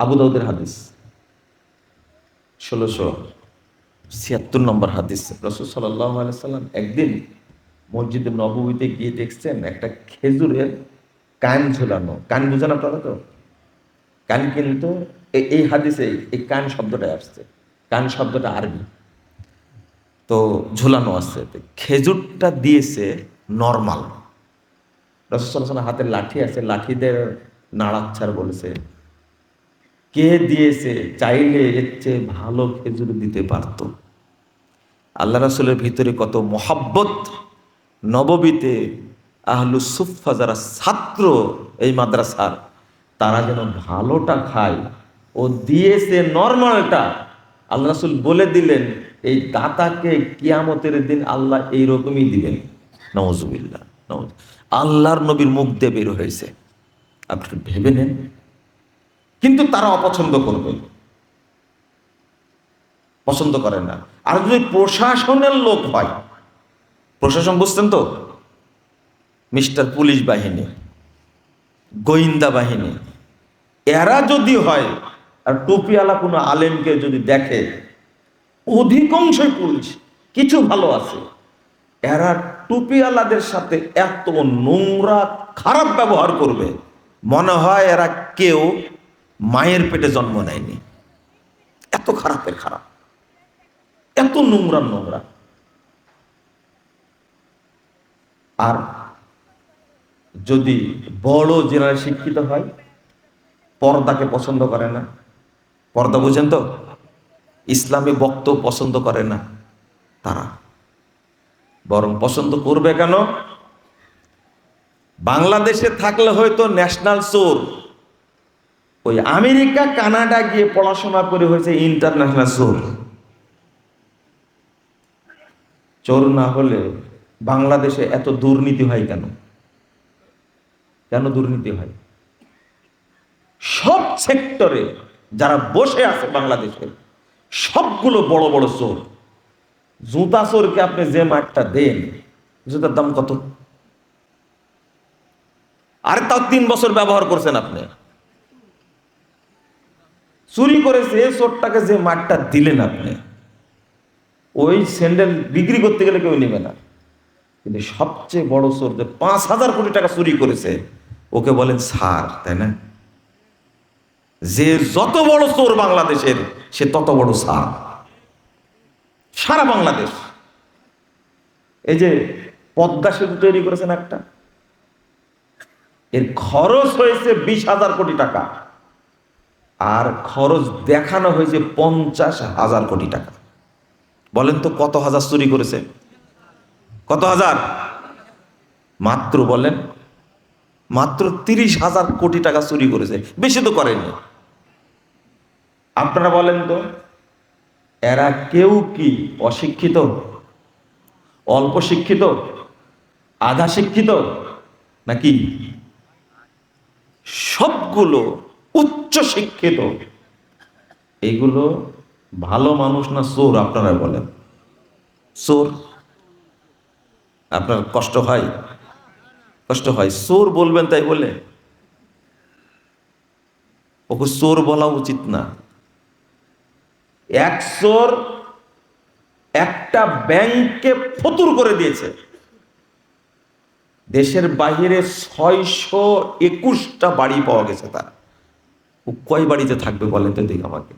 আবু দাউদের হাদিস, 1676 নম্বর হাদিস। রাসূল সাল্লাল্লাহু আলাইহি সাল্লাম একদিন মসজিদে নববীতে গিয়ে দেখছেন একটা খেজুরের কান ঝুলানো। কান বুঝেন আপনারা তো? কান কিন্তু এই হাদিসে এই কান শব্দটা আসছে। কান শব্দটা আরবি। তো ঝুলানো আছে, তো খেজুরটা দিয়েছে নর্মাল। রাসূল সাল্লাল্লাহু আলাইহি ওয়াসাল্লাম হাতে লাঠি আছে, লাঠিতে নাড়াচ্ছাড় বলেছে, কে দিয়েছে? চাইলে এর চেয়ে ভালো খেজুর দিতে পারতো। আল্লাহ রাসূলের ভিতরে কত মহাব্বত! নববীতে আহলুস সুফফা যারা ছাত্র এই মাদ্রাসার, তারা যেন ভালোটা খায়, ও দিয়েছে নরমালটা। আল্লাহ রাসূল বলে দিলেন, এই দাতাকে কিয়ামতের দিন আল্লাহ এইরকমই দিবেন। নাউজুবিল্লাহ, আল্লাহর নবীর মুখ দিয়ে বের হয়েছে। আপনি ভেবে নেন। কিন্তু তারা অপছন্দ করবে, পছন্দ করে না। আর যদি প্রশাসনের লোক হয়, প্রশাসন বুঝতেন তো, মিস্টার পুলিশ বাহিনী, গোয়েন্দা বাহিনী, এরা যদি হয়, আর টুপিওয়ালা কোনো আলেমকে যদি দেখে, অধিকাংশই পুলিশ, কিছু ভালো আছে, এরা টুপিওয়ালাদের সাথে এত নোংরা খারাপ ব্যবহার করবে, মনে হয় এরা কেউ মায়ের পেটে জন্ম নেয়নি। এত খারাপের খারাপ, এত নোংরা নোংরা। আর যদি বড় জেনারেল শিক্ষিত হয়, পর্দাকে পছন্দ করে না। পর্দা বুঝেন তো? ইসলামী বক্তব্য পছন্দ করে না তারা। বরং পছন্দ করবে কেন? বাংলাদেশে থাকলে হয়তো ন্যাশনাল চোর, ওই আমেরিকা কানাডা গিয়ে পড়াশোনা করে হয়েছে ইন্টারন্যাশনাল চোর। চোর না হলে বাংলাদেশে এত দুর্নীতি হয় কেন? কেন দুর্নীতি হয়? সব সেক্টরে যারা বসে আছে বাংলাদেশের, সবগুলো বড় বড় চোর। জুতা চোরকে আপনি যে মাঠটা দেন, জুতার দাম কত? আর তাও 3 বছর ব্যবহার করছেন আপনি, চুরি করেছে এই চোরটাকে যে মাঠটা দিলেন আপনি, ওই স্যান্ডেল বিক্রি করতে গেলে কেউ নেবে না। কিন্তু সবচেয়ে বড় চোর যে 5,000 কোটি টাকা চুরি করেছে, ওকে বলেন স্যার, তাই না? যে যত বড় চোর বাংলাদেশের, সে তত বড় স্যার সারা বাংলাদেশ। এই যে পদ্মা সেতু তৈরি করেছেন একটা, এর খরচ হয়েছে 20,000 কোটি টাকা, আর খরচ দেখানো হয়েছে 50,000 কোটি টাকা। বলেন তো কত হাজার চুরি করেছে? কত হাজার? মাত্র বলেন, মাত্র 30,000 কোটি টাকা চুরি করেছে, বেশি তো করেনি। আপনারা বলেন তো, এরা কেউ কি অশিক্ষিত, অল্প শিক্ষিত, আধা শিক্ষিত নাকি? সবগুলো উচ্চ শিক্ষিত। এইগুলো ভালো মানুষ না চোর? আপনারা বলেন। চোর। আপনার কষ্ট হয়? কষ্ট হয়। চোর বলবেন তাই বলে? ওকে চোর বলা উচিত না। এক চোর একটা ব্যাংককে ফতুর করে দিয়েছে। দেশের বাহিরে 621টা বাড়ি পাওয়া গেছে তার। ও কয় বাড়িতে থাকবে বলেন তো দেখি আমাকে?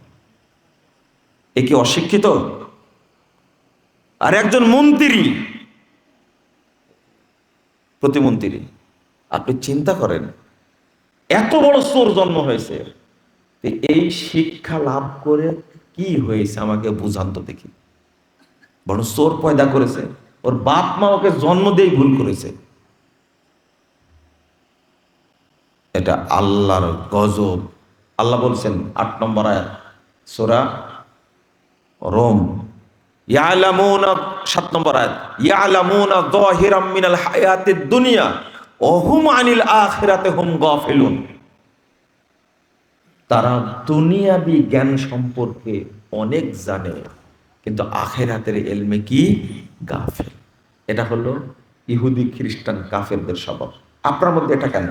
এ কি অশিক্ষিত? আর একজন মন্ত্রী, প্রতিমন্ত্রী, আপনি চিন্তা করেন, এত বড় চোর জন্ম হয়েছে, এই শিক্ষা লাভ করে কি হয়েছে আমাকে বুঝান তো দেখি। বড় চোর পয়দা করেছে, ওর বাপ মা ওকে জন্ম দিয়ে ভুল করেছে। এটা আল্লাহর গজব। আল্লাহ বলছেন 8 নম্বর আয়াত সূরা রোম, ইয়ালামুনা, 7 নম্বর আয়াত, ইয়ালামুনা যাহিরাম মিনাল হায়াতিদ দুনিয়া ওয়া হুম আনিল আখিরাতি হুম গাফিলুন। তারা দুনিয়াবি জ্ঞান সম্পর্কে অনেক জানে, কিন্তু আখিরাতের ইলমে কি? গাফিল। এটা হলো ইহুদি খ্রিস্টান কাফেরদের স্বভাব। আপনার মধ্যে এটা কেন?